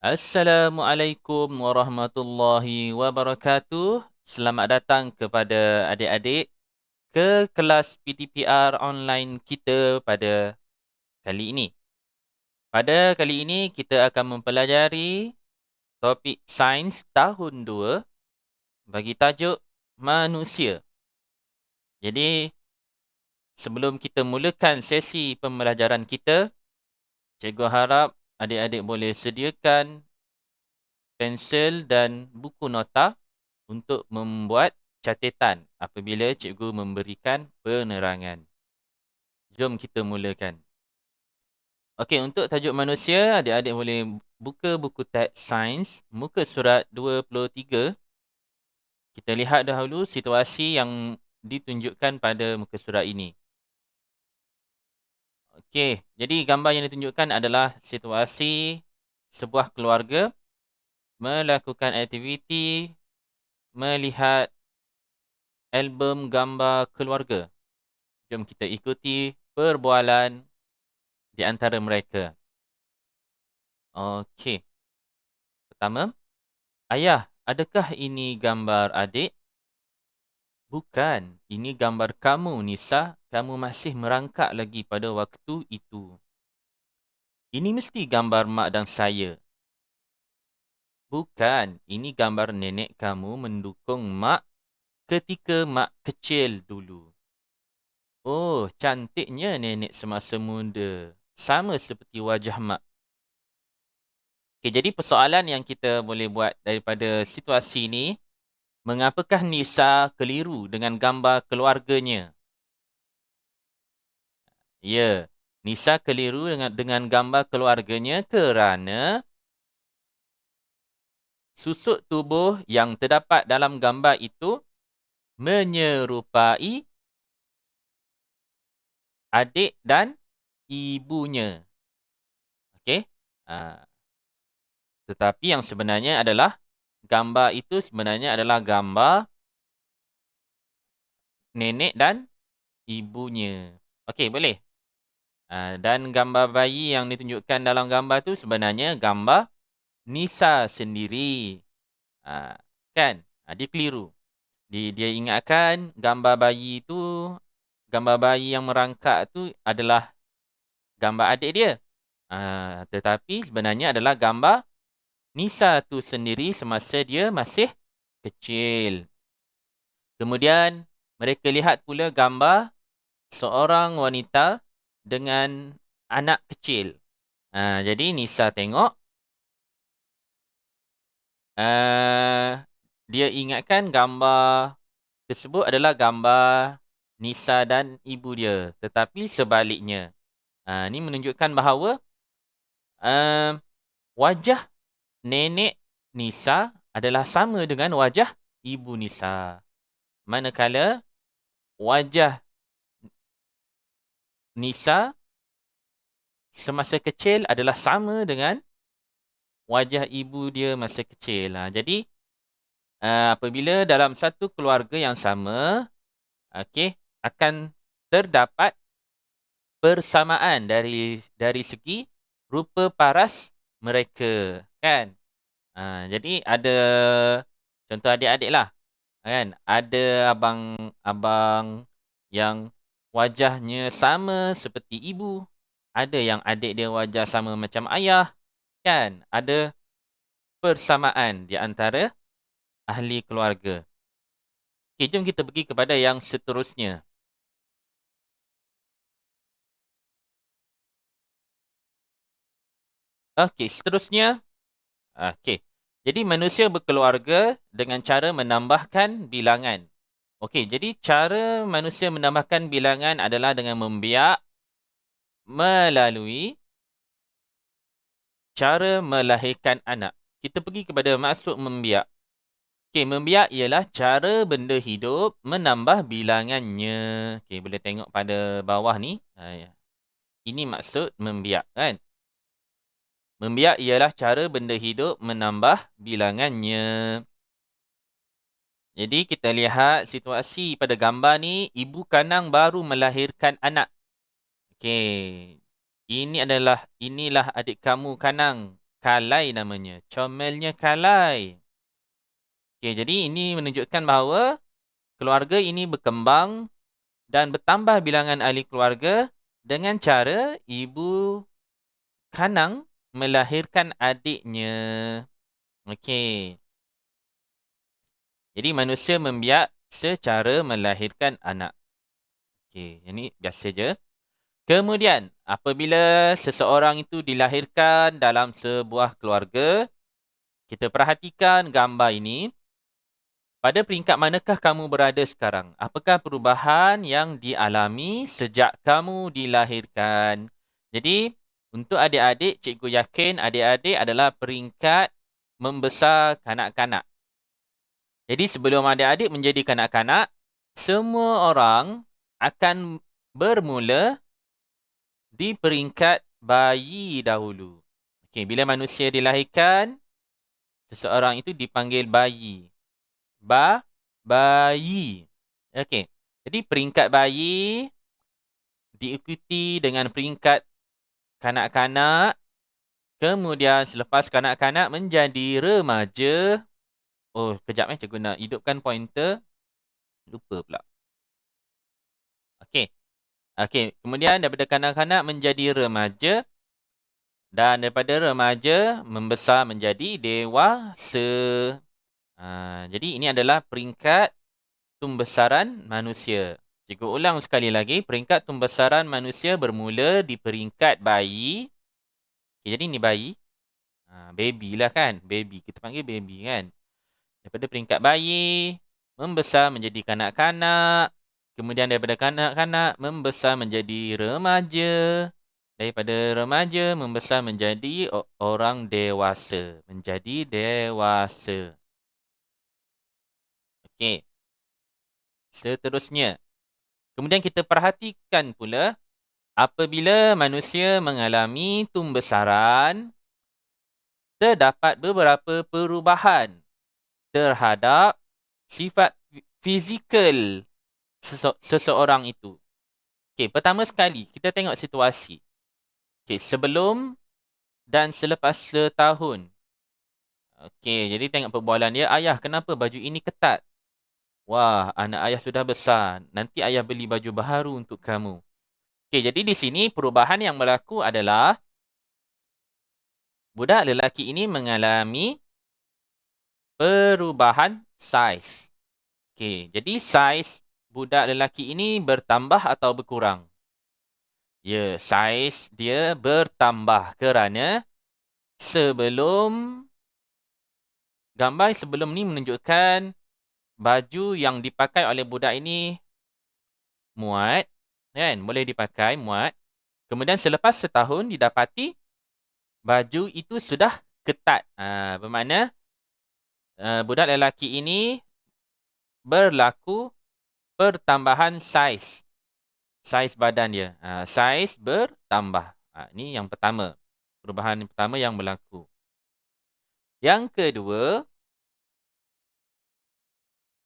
Assalamualaikum warahmatullahi wabarakatuh. Selamat datang kepada adik-adik ke kelas PTPR online kita pada kali ini. Pada kali ini kita akan mempelajari topik sains tahun 2 bagi tajuk manusia. Jadi sebelum kita mulakan sesi pembelajaran kita, cikgu harap adik-adik boleh sediakan pensel dan buku nota untuk membuat catatan apabila cikgu memberikan penerangan. Jom kita mulakan. Okey, untuk tajuk manusia, adik-adik boleh buka buku teks sains, muka surat 23. Kita lihat dahulu situasi yang ditunjukkan pada muka surat ini. Okey, jadi gambar yang ditunjukkan adalah situasi sebuah keluarga melakukan aktiviti melihat album gambar keluarga. Jom kita ikuti perbualan di antara mereka. Okey. Pertama, ayah, adakah ini gambar adik? Bukan, ini gambar kamu, Nisa. Kamu masih merangkak lagi pada waktu itu. Ini mesti gambar mak dan saya. Bukan, ini gambar nenek kamu mendukung mak ketika mak kecil dulu. Oh, cantiknya nenek semasa muda. Sama seperti wajah mak. Okey, jadi persoalan yang kita boleh buat daripada situasi ini, mengapakah Nisa keliru dengan gambar keluarganya? Ya, Nisa keliru dengan gambar keluarganya kerana susuk tubuh yang terdapat dalam gambar itu menyerupai adik dan ibunya. Okey? Ha, tetapi yang sebenarnya adalah gambar itu sebenarnya adalah gambar nenek dan ibunya. Okey, boleh? Dan gambar bayi yang ditunjukkan dalam gambar tu sebenarnya gambar Nisa sendiri. Kan? Dia keliru. Dia ingatkan gambar bayi tu, gambar bayi yang merangkak tu adalah gambar adik dia. Tetapi sebenarnya adalah gambar Nisa tu sendiri semasa dia masih kecil. Kemudian mereka lihat pula gambar seorang wanita dengan anak kecil. Jadi Nisa tengok, dia ingatkan gambar tersebut adalah gambar Nisa dan ibu dia. Tetapi sebaliknya. Ini menunjukkan bahawa wajah nenek Nisa adalah sama dengan wajah ibu Nisa. Manakala wajah Nisa semasa kecil adalah sama dengan wajah ibu dia masa kecil. Jadi apabila dalam satu keluarga yang sama, akan terdapat persamaan dari segi rupa paras mereka, kan? Jadi ada contoh adik-adik lah, kan? Ada abang-abang yang wajahnya sama seperti ibu. Ada yang adik dia wajah sama macam ayah, kan? Ada persamaan di antara ahli keluarga. Okey, jom kita pergi kepada yang seterusnya. Okey, seterusnya. Okey. Jadi manusia berkeluarga dengan cara menambahkan bilangan. Okey, jadi cara manusia menambahkan bilangan adalah dengan membiak melalui cara melahirkan anak. Kita pergi kepada maksud membiak. Okey, membiak ialah cara benda hidup menambah bilangannya. Okey, boleh tengok pada bawah ni. Ya. Ini maksud membiak, kan? Membiak ialah cara benda hidup menambah bilangannya. Jadi kita lihat situasi pada gambar ni, ibu kanang baru melahirkan anak. Okey. Inilah adik kamu kanang. Kalai namanya. Comelnya Kalai. Okey, jadi ini menunjukkan bahawa keluarga ini berkembang dan bertambah bilangan ahli keluarga dengan cara ibu Kanang melahirkan adiknya. Okey. Jadi manusia membiak secara melahirkan anak. Okey, ini biasa je. Kemudian, apabila seseorang itu dilahirkan dalam sebuah keluarga, kita perhatikan gambar ini. Pada peringkat manakah kamu berada sekarang? Apakah perubahan yang dialami sejak kamu dilahirkan? Jadi, untuk adik-adik, cikgu yakin adik-adik adalah peringkat membesar kanak-kanak. Jadi, sebelum adik-adik menjadi kanak-kanak, semua orang akan bermula di peringkat bayi dahulu. Okey, bila manusia dilahirkan, seseorang itu dipanggil bayi. Bayi. Okey. Jadi peringkat bayi diikuti dengan peringkat kanak-kanak. Kemudian selepas kanak-kanak menjadi remaja. Oh, kejap cikgu nak hidupkan pointer. Lupa pula. Okey. Okey, kemudian daripada kanak-kanak menjadi remaja. Dan daripada remaja membesar menjadi dewasa. Jadi ini adalah peringkat tumbesaran manusia. Cikgu ulang sekali lagi, peringkat tumbesaran manusia bermula di peringkat bayi. Okay, jadi ini bayi. Baby lah kan. Baby, kita panggil baby kan. Daripada peringkat bayi, membesar menjadi kanak-kanak. Kemudian daripada kanak-kanak, membesar menjadi remaja. Daripada remaja, membesar menjadi orang dewasa. Menjadi dewasa. Okey. Seterusnya. Kemudian kita perhatikan pula apabila manusia mengalami tumbesaran, terdapat beberapa perubahan terhadap sifat fizikal seseorang itu. Okey, pertama sekali kita tengok situasi. Okey, sebelum dan selepas setahun. Okey, jadi tengok perbualan dia. Ayah, kenapa baju ini ketat? Wah, anak ayah sudah besar. Nanti ayah beli baju baharu untuk kamu. Okey, jadi di sini perubahan yang berlaku adalah budak lelaki ini mengalami perubahan saiz. Okey, jadi saiz budak lelaki ini bertambah atau berkurang? Ya, saiz dia bertambah kerana gambar sebelum ni menunjukkan baju yang dipakai oleh budak ini muat, kan? Boleh dipakai, muat. Kemudian selepas setahun didapati baju itu sudah ketat. Bermakna budak lelaki ini berlaku pertambahan saiz. Saiz badan dia. Saiz bertambah. Ini yang pertama. Perubahan yang pertama yang berlaku. Yang kedua,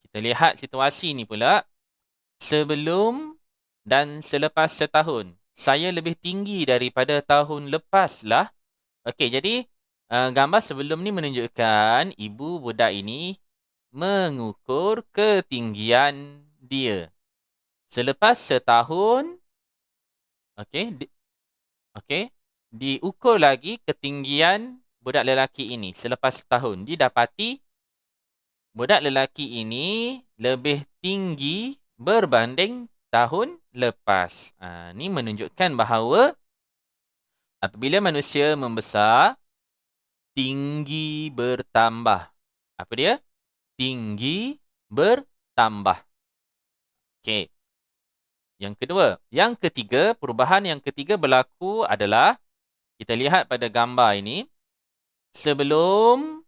kita lihat situasi ni pula. Sebelum dan selepas setahun. Saya lebih tinggi daripada tahun lepas lah. Okey, jadi gambar sebelum ni menunjukkan ibu budak ini mengukur ketinggian dia. Selepas setahun, diukur lagi ketinggian budak lelaki ini. Selepas setahun, didapati budak lelaki ini lebih tinggi berbanding tahun lepas. Ini menunjukkan bahawa apabila manusia membesar, tinggi bertambah. Apa dia? Tinggi bertambah. Okey. Yang kedua. Yang ketiga, perubahan yang ketiga berlaku adalah, kita lihat pada gambar ini, sebelum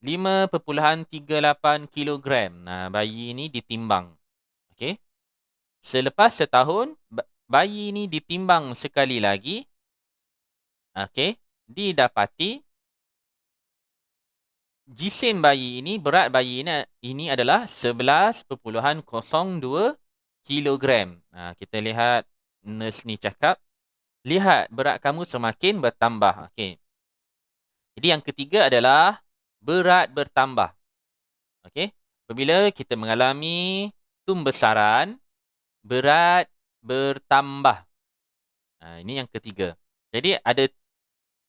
5.38 kilogram. Bayi ini ditimbang. Okey. Selepas setahun, bayi ini ditimbang sekali lagi. Okey. Didapati jisim bayi ini, berat bayi ini adalah 11.02 kilogram. Kita lihat nurse ni cakap, lihat berat kamu semakin bertambah. Okey. Jadi yang ketiga adalah berat bertambah. Okey. Apabila kita mengalami tumbesaran, berat bertambah. Ini yang ketiga. Jadi ada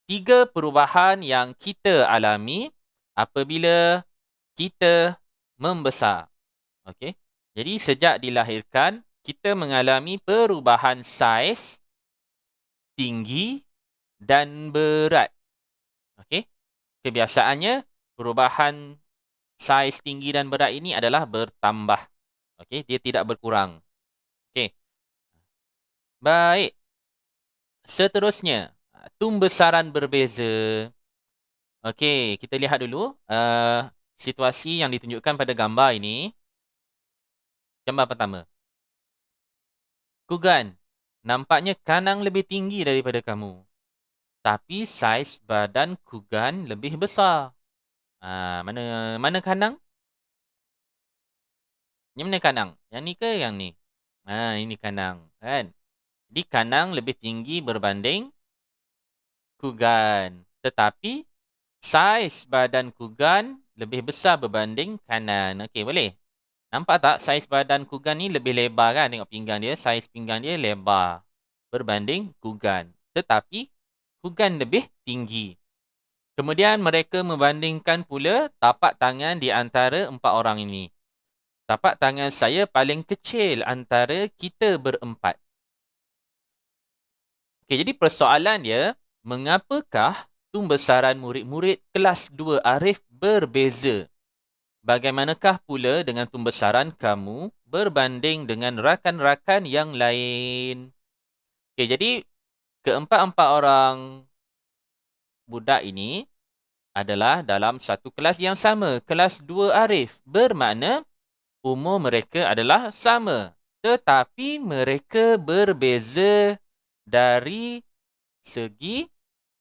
3 perubahan yang kita alami apabila kita membesar. Okey. Jadi sejak dilahirkan, kita mengalami perubahan saiz, tinggi dan berat. Okey. Kebiasaannya perubahan saiz, tinggi dan berat ini adalah bertambah. Okey, dia tidak berkurang. Okey. Baik. Seterusnya, tumbesaran berbeza. Okey, kita lihat dulu situasi yang ditunjukkan pada gambar ini. Gambar pertama. Kugan, nampaknya Kanang lebih tinggi daripada kamu. Tapi saiz badan Kugan lebih besar. Mana Kanang? Yang mana Kanang? Yang ni ke yang ni? Ini Kanang, kan? Jadi Kanang lebih tinggi berbanding Kugan. Tetapi saiz badan Kugan lebih besar berbanding Kanang. Okey, boleh? Nampak tak saiz badan Kugan ni lebih lebar kan? Tengok pinggang dia, saiz pinggang dia lebar berbanding Kugan. Tetapi Kugan lebih tinggi. Kemudian mereka membandingkan pula tapak tangan di antara 4 orang ini. Tapak tangan saya paling kecil antara kita berempat. Okey, jadi persoalan dia, mengapakah tumbesaran murid-murid kelas 2 Arif berbeza? Bagaimanakah pula dengan tumbesaran kamu berbanding dengan rakan-rakan yang lain? Okey, jadi keempat-empat orang budak ini adalah dalam satu kelas yang sama, kelas 2 Arif. Bermakna umur mereka adalah sama, tetapi mereka berbeza dari segi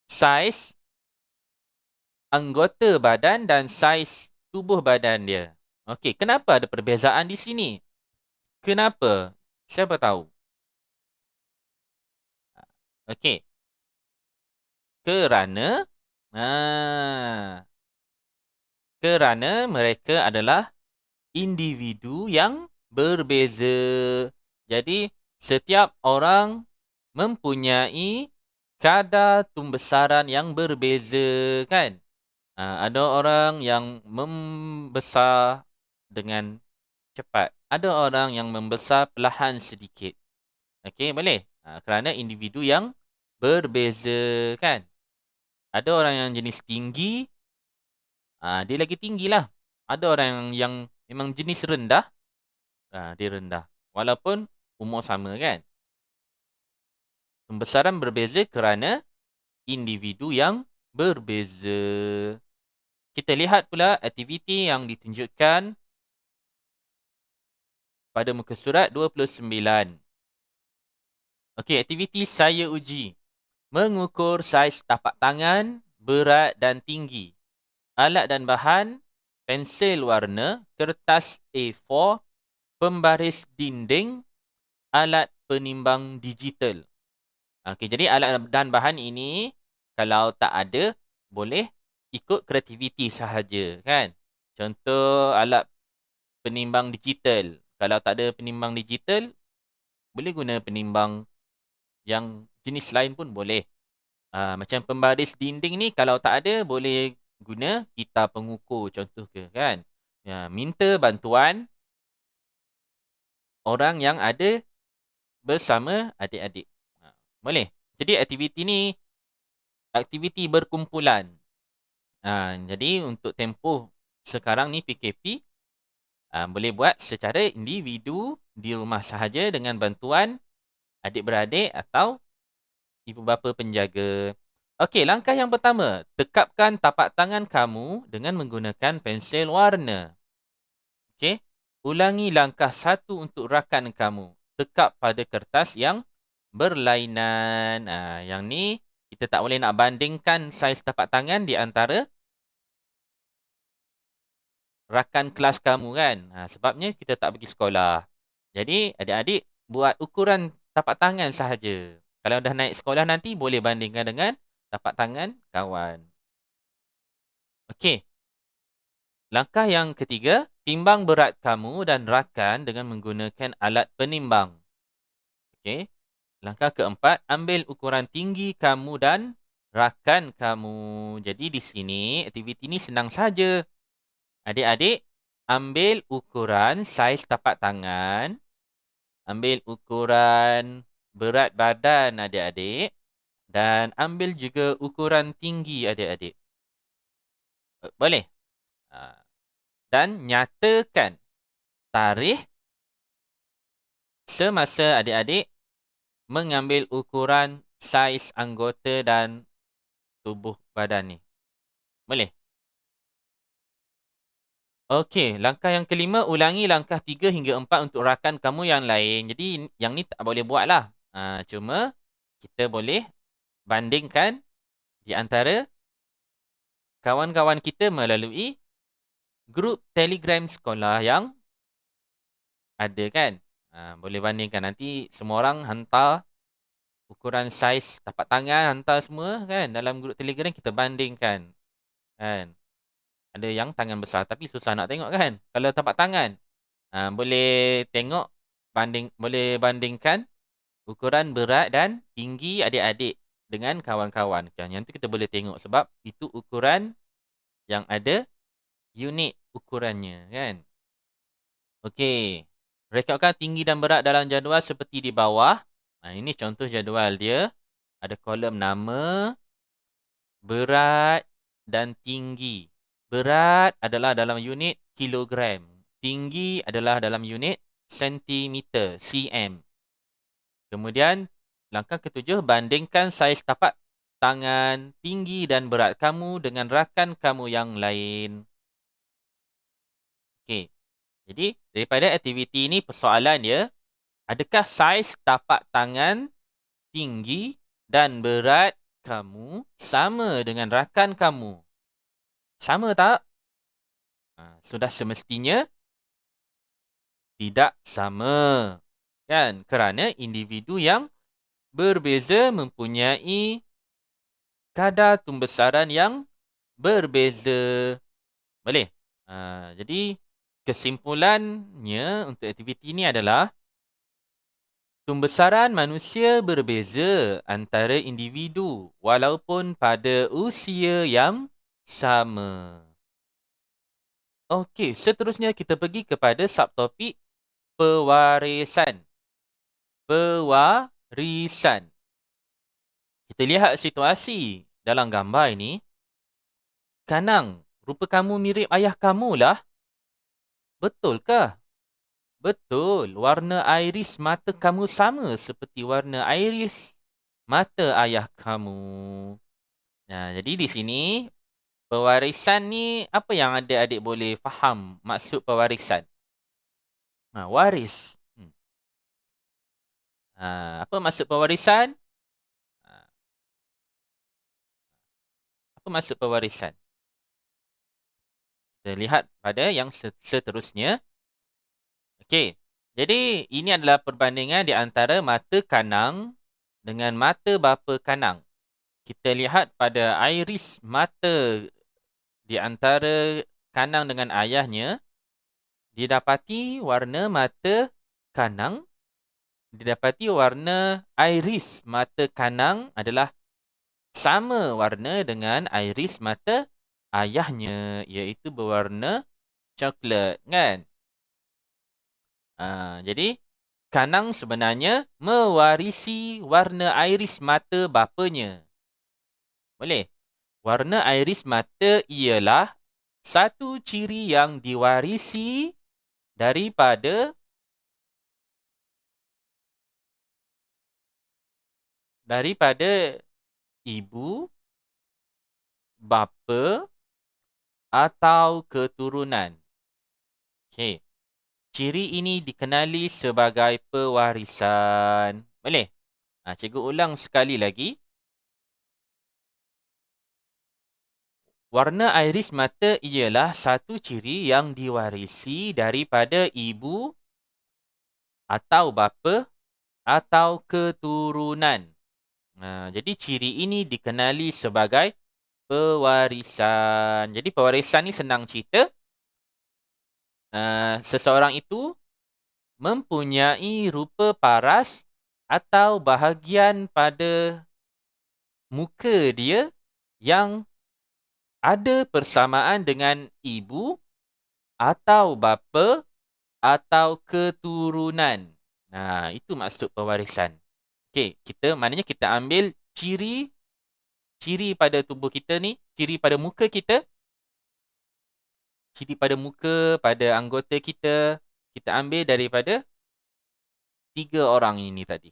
saiz anggota badan dan saiz tubuh badan dia. Okey, kenapa ada perbezaan di sini? Kenapa? Siapa tahu? Okey. Kerana mereka adalah individu yang berbeza. Jadi, setiap orang mempunyai kadar tumbesaran yang berbeza, kan? Ada orang yang membesar dengan cepat. Ada orang yang membesar perlahan sedikit. Okey, boleh? Kerana individu yang berbeza, kan? Ada orang yang jenis tinggi, dia lagi tinggilah. Ada orang yang memang jenis rendah, dia rendah. Walaupun umur sama, kan? Pembesaran berbeza kerana individu yang berbeza. Kita lihat pula aktiviti yang ditunjukkan pada muka surat 29. Okey, aktiviti saya uji. Mengukur saiz tapak tangan, berat dan tinggi. Alat dan bahan, pensel warna, kertas A4, pembaris dinding, alat penimbang digital. Okey, jadi alat dan bahan ini kalau tak ada, boleh ikut kreativiti sahaja, kan? Contoh alat penimbang digital. Kalau tak ada penimbang digital, boleh guna penimbang yang jenis lain pun boleh. Macam pembaris dinding ni kalau tak ada, boleh guna pita pengukur contoh ke, kan? Minta bantuan orang yang ada bersama adik-adik. Boleh. Jadi aktiviti ni aktiviti berkumpulan. Jadi untuk tempoh sekarang ni PKP, boleh buat secara individu di rumah sahaja dengan bantuan adik-beradik atau ibu bapa penjaga. Okey, langkah yang pertama, tekapkan tapak tangan kamu dengan menggunakan pensel warna. Okey, ulangi langkah 1 untuk rakan kamu. Tekap pada kertas yang berlainan. Yang ni kita tak boleh nak bandingkan saiz tapak tangan di antara rakan kelas kamu, kan? Sebabnya kita tak pergi sekolah. Jadi adik-adik buat ukuran tapak tangan sahaja. Kalau dah naik sekolah nanti boleh bandingkan dengan tapak tangan kawan. Okey. Langkah yang ketiga, timbang berat kamu dan rakan dengan menggunakan alat penimbang. Okey. Langkah keempat, ambil ukuran tinggi kamu dan rakan kamu. Jadi di sini aktiviti ni senang saja. Adik-adik ambil ukuran saiz tapak tangan, ambil ukuran berat badan adik-adik dan ambil juga ukuran tinggi adik-adik. Boleh? Dan nyatakan tarikh semasa adik-adik mengambil ukuran saiz anggota dan tubuh badan ni. Boleh? Okey, langkah yang kelima, ulangi langkah 3 hingga 4 untuk rakan kamu yang lain. Jadi yang ni tak boleh buat lah. Cuma kita boleh bandingkan di antara kawan-kawan kita melalui grup Telegram sekolah yang ada kan. Boleh bandingkan, nanti semua orang hantar ukuran saiz tapak tangan, hantar semua kan dalam grup Telegram, kita bandingkan kan. Ada yang tangan besar tapi susah nak tengok kan. Kalau tapak tangan, boleh tengok, boleh bandingkan ukuran berat dan tinggi adik-adik dengan kawan-kawan kan. Yang tu kita boleh tengok sebab itu ukuran yang ada unit ukurannya kan. Okey. Rekodkan tinggi dan berat dalam jadual seperti di bawah. Ini contoh jadual dia. Ada kolom nama, berat dan tinggi. Berat adalah dalam unit kilogram. Tinggi adalah dalam unit sentimeter, cm. Kemudian langkah ketujuh, bandingkan saiz tapak tangan, tinggi dan berat kamu dengan rakan kamu yang lain. Okey. Jadi daripada aktiviti ini persoalan dia, adakah saiz tapak tangan, tinggi dan berat kamu sama dengan rakan kamu? Sama tak? Sudah semestinya tidak sama. Kan? Kerana individu yang berbeza mempunyai kadar tumbesaran yang berbeza. Boleh? Jadi kesimpulannya untuk aktiviti ini adalah tumbesaran manusia berbeza antara individu walaupun pada usia yang sama. Okey, seterusnya kita pergi kepada subtopik pewarisan. Pewarisan. Kita lihat situasi dalam gambar ini. Kanang, rupa kamu mirip ayah kamu lah. Betulkah? Betul. Warna iris mata kamu sama seperti warna iris mata ayah kamu. Jadi di sini pewarisan ni, apa yang adik-adik boleh faham maksud pewarisan? Waris. Apa maksud pewarisan? Apa maksud pewarisan? Kita lihat pada yang seterusnya. Okey. Jadi ini adalah perbandingan di antara mata kanang dengan mata bapa kanang. Kita lihat pada iris mata di antara kanang dengan ayahnya, didapati warna mata kanang, didapati warna iris mata kanang adalah sama warna dengan iris mata ayahnya, iaitu berwarna coklat kan. Jadi kanang sebenarnya mewarisi warna iris mata bapanya. Boleh? Warna iris mata ialah satu ciri yang diwarisi daripada ibu, bapa atau keturunan. Okey. Ciri ini dikenali sebagai pewarisan. Boleh? Cikgu ulang sekali lagi. Warna iris mata ialah satu ciri yang diwarisi daripada ibu atau bapa atau keturunan. Jadi ciri ini dikenali sebagai pewarisan. Jadi pewarisan ni senang cerita. Seseorang itu mempunyai rupa paras atau bahagian pada muka dia yang ada persamaan dengan ibu atau bapa atau keturunan. Nah, itu maksud pewarisan. Okey, maknanya kita ambil ciri pada tubuh kita ni, ciri pada muka kita, ciri pada muka, pada anggota kita ambil daripada 3 orang ini tadi.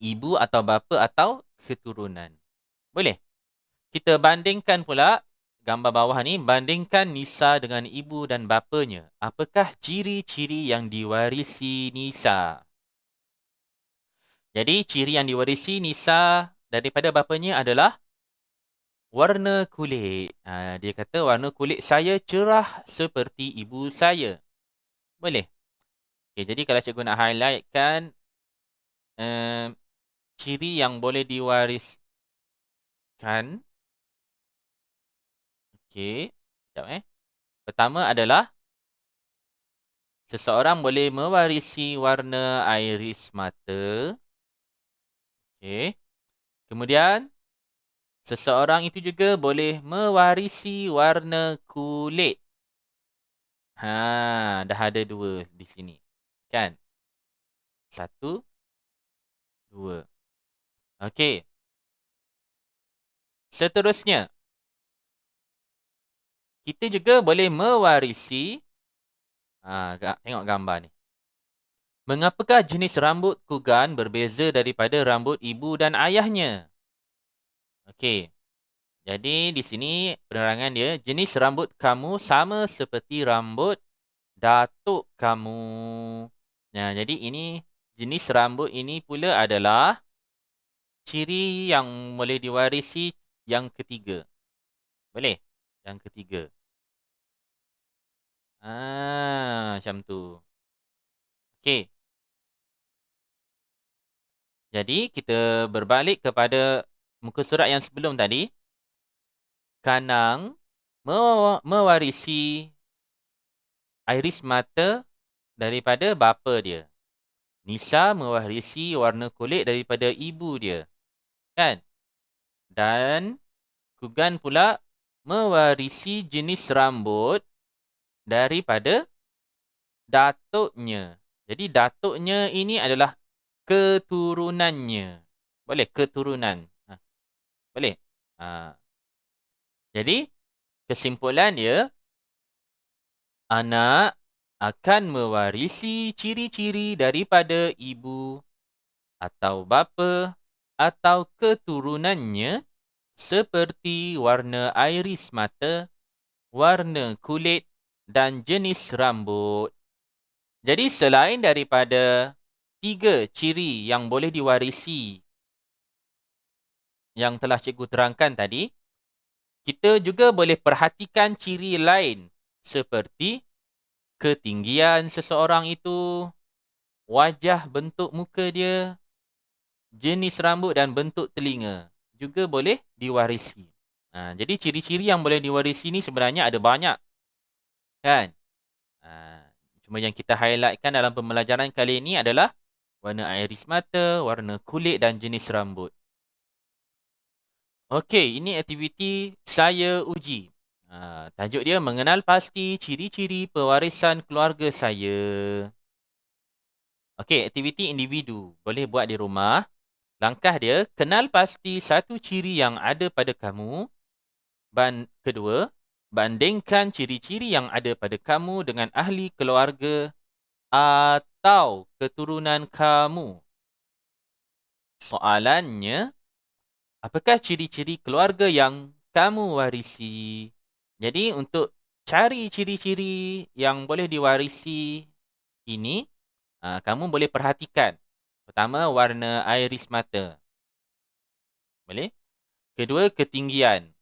Ibu atau bapa atau keturunan. Boleh? Kita bandingkan pula gambar bawah ni, bandingkan Nisa dengan ibu dan bapanya. Apakah ciri-ciri yang diwarisi Nisa? Jadi, ciri yang diwarisi Nisa daripada bapanya adalah warna kulit. Dia kata warna kulit saya cerah seperti ibu saya. Boleh? Okay, jadi kalau cikgu nak highlightkan ciri yang boleh diwariskan. Okey, sekejap Pertama adalah seseorang boleh mewarisi warna iris mata. Okey. Kemudian seseorang itu juga boleh mewarisi warna kulit. Dah ada 2 di sini. Kan? 1, 2. Okey. Seterusnya, kita juga boleh mewarisi, tengok gambar ni. Mengapakah jenis rambut Kugan berbeza daripada rambut ibu dan ayahnya? Okey. Jadi di sini penerangan dia, jenis rambut kamu sama seperti rambut datuk kamu. Nah, jadi ini jenis rambut ini pula adalah ciri yang boleh diwarisi yang ketiga. Boleh? Yang ketiga. Macam tu. Okey. Jadi kita berbalik kepada muka surat yang sebelum tadi. Kanang mewarisi iris mata daripada bapa dia. Nisa mewarisi warna kulit daripada ibu dia. Kan? Dan Kugan pula mewarisi jenis rambut daripada datuknya. Jadi datuknya ini adalah keturunannya. Boleh? Keturunan. Boleh? Jadi, kesimpulan dia, anak akan mewarisi ciri-ciri daripada ibu atau bapa atau keturunannya seperti warna iris mata, warna kulit dan jenis rambut. Jadi, selain daripada 3 ciri yang boleh diwarisi yang telah cikgu terangkan tadi, kita juga boleh perhatikan ciri lain seperti ketinggian seseorang itu, wajah bentuk muka dia, jenis rambut dan bentuk telinga juga boleh diwarisi. Jadi ciri-ciri yang boleh diwarisi ni sebenarnya ada banyak. Kan? Cuma yang kita highlightkan dalam pembelajaran kali ini adalah warna iris mata, warna kulit dan jenis rambut. Okey, ini aktiviti saya uji. Tajuk dia mengenal pasti ciri-ciri pewarisan keluarga saya. Okey, aktiviti individu. Boleh buat di rumah. Langkah dia, kenal pasti satu ciri yang ada pada kamu. Kedua, bandingkan ciri-ciri yang ada pada kamu dengan ahli keluarga atau keturunan kamu. Soalannya, apakah ciri-ciri keluarga yang kamu warisi? Jadi, untuk cari ciri-ciri yang boleh diwarisi ini, kamu boleh perhatikan. Pertama, warna iris mata. Boleh? Kedua, ketinggian.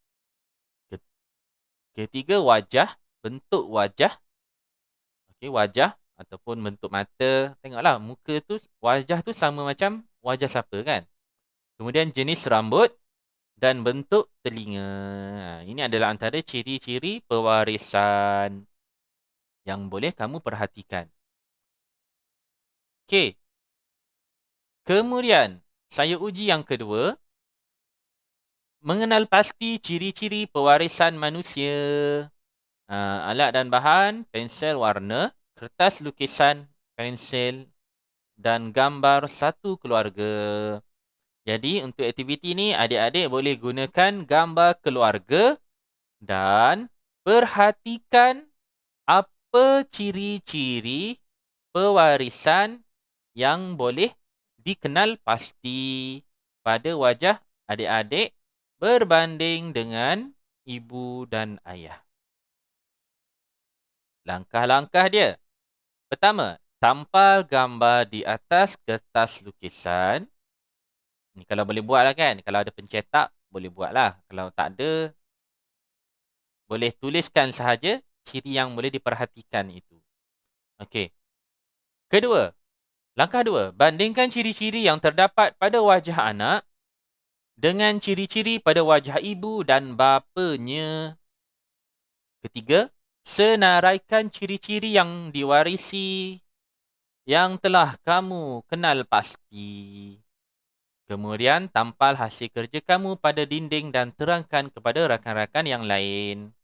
Ketiga, wajah. Bentuk wajah. Okey, wajah ataupun bentuk mata. Tengoklah, muka tu, wajah tu sama macam wajah siapa kan? Kemudian jenis rambut dan bentuk telinga. Ini adalah antara ciri-ciri pewarisan yang boleh kamu perhatikan. Okey. Kemudian, saya uji yang kedua. Mengenal pasti ciri-ciri pewarisan manusia. Alat dan bahan, pensel warna, kertas lukisan, pensel dan gambar satu keluarga. Jadi, untuk aktiviti ni, adik-adik boleh gunakan gambar keluarga dan perhatikan apa ciri-ciri pewarisan yang boleh dikenal pasti pada wajah adik-adik berbanding dengan ibu dan ayah. Langkah-langkah dia. Pertama, tampal gambar di atas kertas lukisan. Ni kalau boleh buat lah kan. Kalau ada pencetak, boleh buat lah. Kalau tak ada, boleh tuliskan sahaja ciri yang boleh diperhatikan itu. Okey. Kedua, langkah dua, bandingkan ciri-ciri yang terdapat pada wajah anak dengan ciri-ciri pada wajah ibu dan bapanya. Ketiga, senaraikan ciri-ciri yang diwarisi yang telah kamu kenal pasti. Kemudian, tampal hasil kerja kamu pada dinding dan terangkan kepada rakan-rakan yang lain.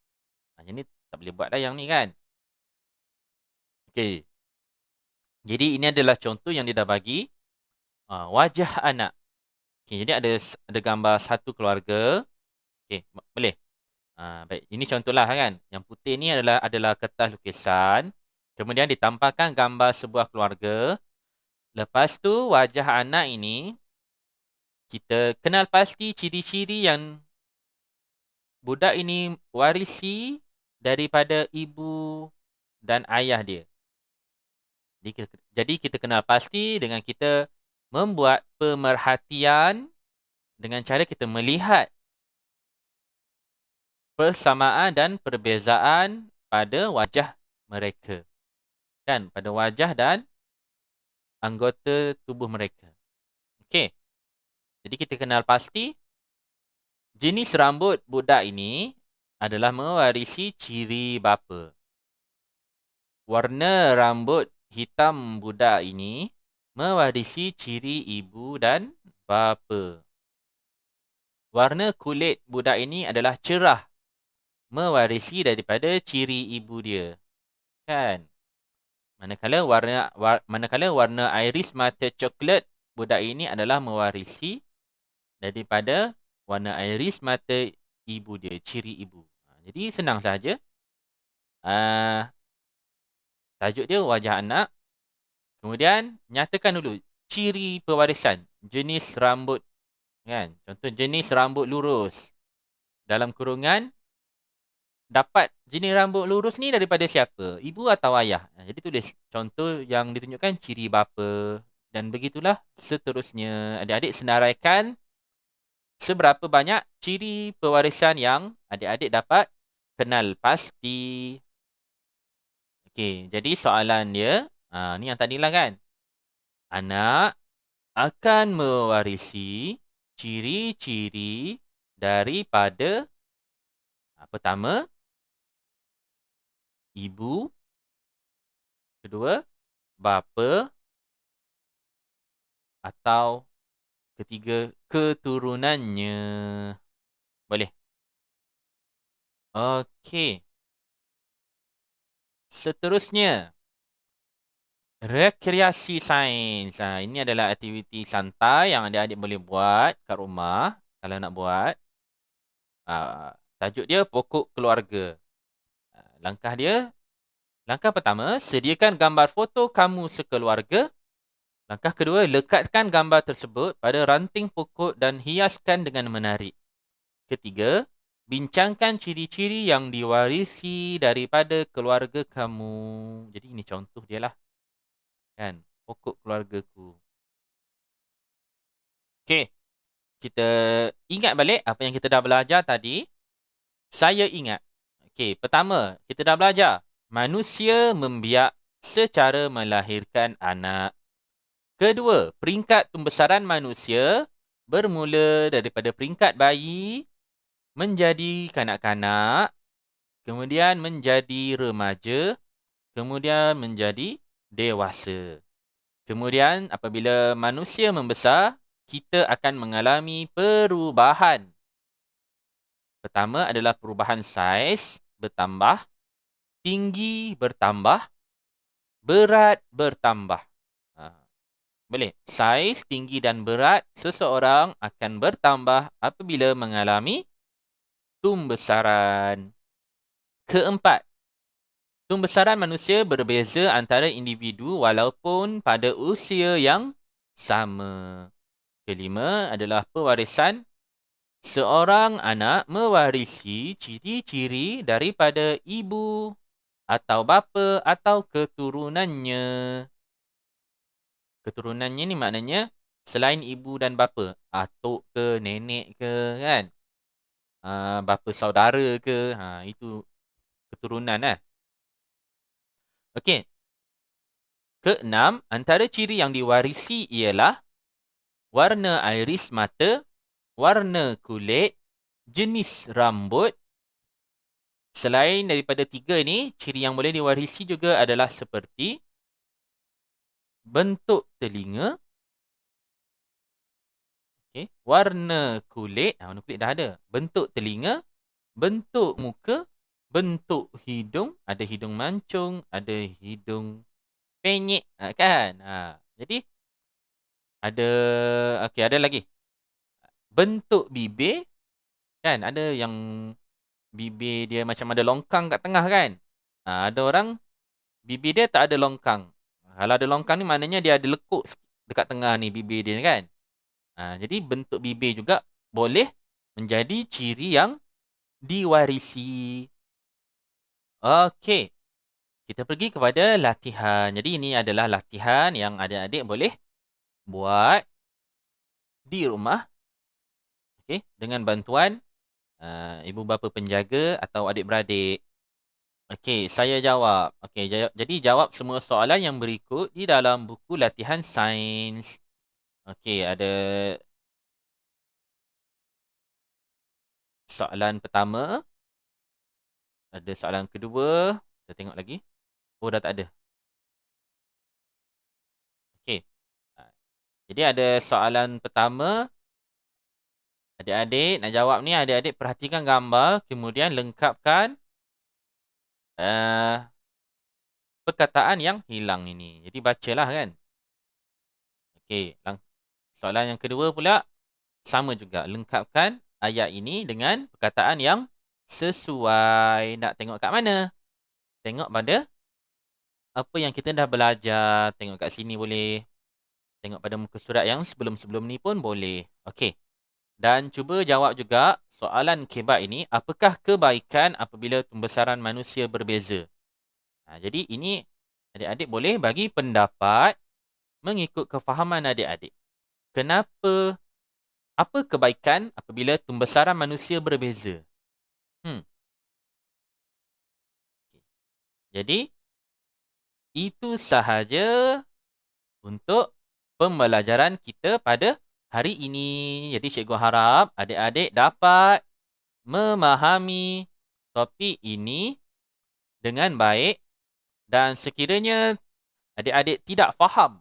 Yang ni tak boleh buat dah yang ni kan. Okey. Jadi, ini adalah contoh yang dia dah bagi. Wajah anak. Okay, jadi ada gambar satu keluarga. Okey, boleh. Baik, ini contohlah kan. Yang putih ni adalah kertas lukisan. Kemudian ditampalkan gambar sebuah keluarga. Lepas tu wajah anak ini kita kenal pasti ciri-ciri yang budak ini warisi daripada ibu dan ayah dia. Jadi kita kenal pasti dengan kita membuat pemerhatian dengan cara kita melihat persamaan dan perbezaan pada wajah mereka. Kan? Pada wajah dan anggota tubuh mereka. Okey. Jadi kita kenal pasti jenis rambut budak ini adalah mewarisi ciri bapa. Warna rambut hitam budak ini mewarisi ciri ibu dan bapa. Warna kulit budak ini adalah cerah, mewarisi daripada ciri ibu dia. Kan? Manakala warna iris mata coklat budak ini adalah mewarisi daripada warna iris mata ibu dia, ciri ibu. Jadi senang saja. Tajuk dia wajah anak. Kemudian nyatakan dulu ciri pewarisan, jenis rambut kan. Contoh jenis rambut lurus. Dalam kurungan dapat jenis rambut lurus ni daripada siapa? Ibu atau ayah? Jadi tulis contoh yang ditunjukkan ciri bapa dan begitulah seterusnya. Adik-adik senaraikan seberapa banyak ciri pewarisan yang adik-adik dapat kenal pasti. Okey, jadi soalan dia, ni yang tadilah kan. Anak akan mewarisi ciri-ciri daripada pertama, ibu. Kedua, bapa. Atau ketiga, keturunannya. Boleh? Okey. Seterusnya, rekreasi sains. Ini adalah aktiviti santai yang adik-adik boleh buat kat rumah kalau nak buat. Tajuk dia pokok keluarga. Langkah pertama, sediakan gambar foto kamu sekeluarga. Langkah kedua, lekatkan gambar tersebut pada ranting pokok dan hiaskan dengan menarik. Ketiga, bincangkan ciri-ciri yang diwarisi daripada keluarga kamu. Jadi ini contoh dia lah. Kan? Pokok keluargaku. Okey. Kita ingat balik apa yang kita dah belajar tadi. Saya ingat. Okey, pertama, kita dah belajar. Manusia membiak secara melahirkan anak. Kedua, peringkat pembesaran manusia bermula daripada peringkat bayi menjadi kanak-kanak, kemudian menjadi remaja, kemudian menjadi dewasa. Kemudian apabila manusia membesar, kita akan mengalami perubahan. Pertama adalah perubahan saiz bertambah, tinggi bertambah, berat bertambah. Boleh. Saiz, tinggi dan berat seseorang akan bertambah apabila mengalami tumbesaran. Keempat, tumbesaran manusia berbeza antara individu walaupun pada usia yang sama. Kelima adalah pewarisan. Seorang anak mewarisi ciri-ciri daripada ibu atau bapa atau keturunannya. Keturunannya ni maknanya selain ibu dan bapa, atuk ke, nenek ke, kan? Bapa saudara ke, itu keturunan lah. Okey. Keenam, antara ciri yang diwarisi ialah warna iris mata, warna kulit, jenis rambut. Selain daripada tiga ni, ciri yang boleh diwarisi juga adalah seperti bentuk telinga, okay, warna kulit, warna kulit dah ada. Bentuk telinga, bentuk muka, bentuk hidung, ada hidung mancung, ada hidung penyek, kan? Jadi ada, okey, ada lagi. Bentuk bibir, kan? Ada yang bibir dia macam ada longkang kat tengah, kan? Ada orang bibir dia tak ada longkang. Kalau ada longkang ni maknanya dia ada lekuk dekat tengah ni bibir dia, kan? Jadi bentuk bibir juga boleh menjadi ciri yang diwarisi. Okey. Kita pergi kepada latihan. Jadi ini adalah latihan yang adik-adik boleh buat di rumah. Okey, dengan bantuan ibu bapa penjaga atau adik-beradik. Okey, saya jawab. Okey, jadi jawab semua soalan yang berikut di dalam buku latihan sains. Okey, ada soalan pertama. Ada soalan kedua. Kita tengok lagi. Oh, dah tak ada. Okey. Jadi ada soalan pertama. Adik-adik nak jawab ni, adik-adik perhatikan gambar. Kemudian lengkapkan perkataan yang hilang ini. Jadi bacalah, kan. Okey. Soalan yang kedua pula. Sama juga. Lengkapkan ayat ini dengan perkataan yang sesuai. Nak tengok kat mana? Tengok pada apa yang kita dah belajar. Tengok kat sini boleh. Tengok pada muka surat yang sebelum-sebelum ni pun boleh. Okey. Dan cuba jawab juga soalan kebat ini. Apakah kebaikan apabila tumbesaran manusia berbeza? Jadi ini adik-adik boleh bagi pendapat mengikut kefahaman adik-adik. Kenapa? Apa kebaikan apabila tumbesaran manusia berbeza? Jadi, itu sahaja untuk pembelajaran kita pada hari ini. Jadi, cikgu harap adik-adik dapat memahami topik ini dengan baik. Dan sekiranya adik-adik tidak faham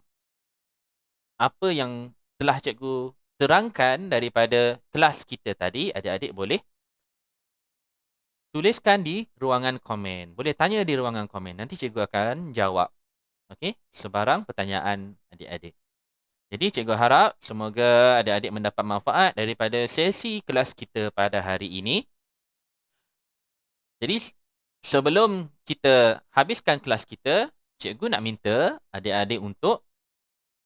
apa yang telah cikgu terangkan daripada kelas kita tadi, adik-adik boleh tuliskan di ruangan komen. Boleh tanya di ruangan komen. Nanti cikgu akan jawab. Okey, sebarang pertanyaan adik-adik. Jadi cikgu harap semoga adik-adik mendapat manfaat daripada sesi kelas kita pada hari ini. Jadi sebelum kita habiskan kelas kita, cikgu nak minta adik-adik untuk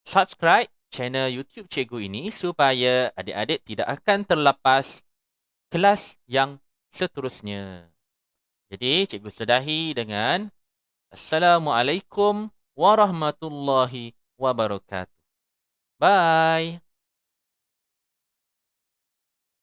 subscribe channel YouTube cikgu ini supaya adik-adik tidak akan terlepas kelas yang seterusnya. Jadi, cikgu sudahi dengan Assalamualaikum warahmatullahi wabarakatuh. Bye.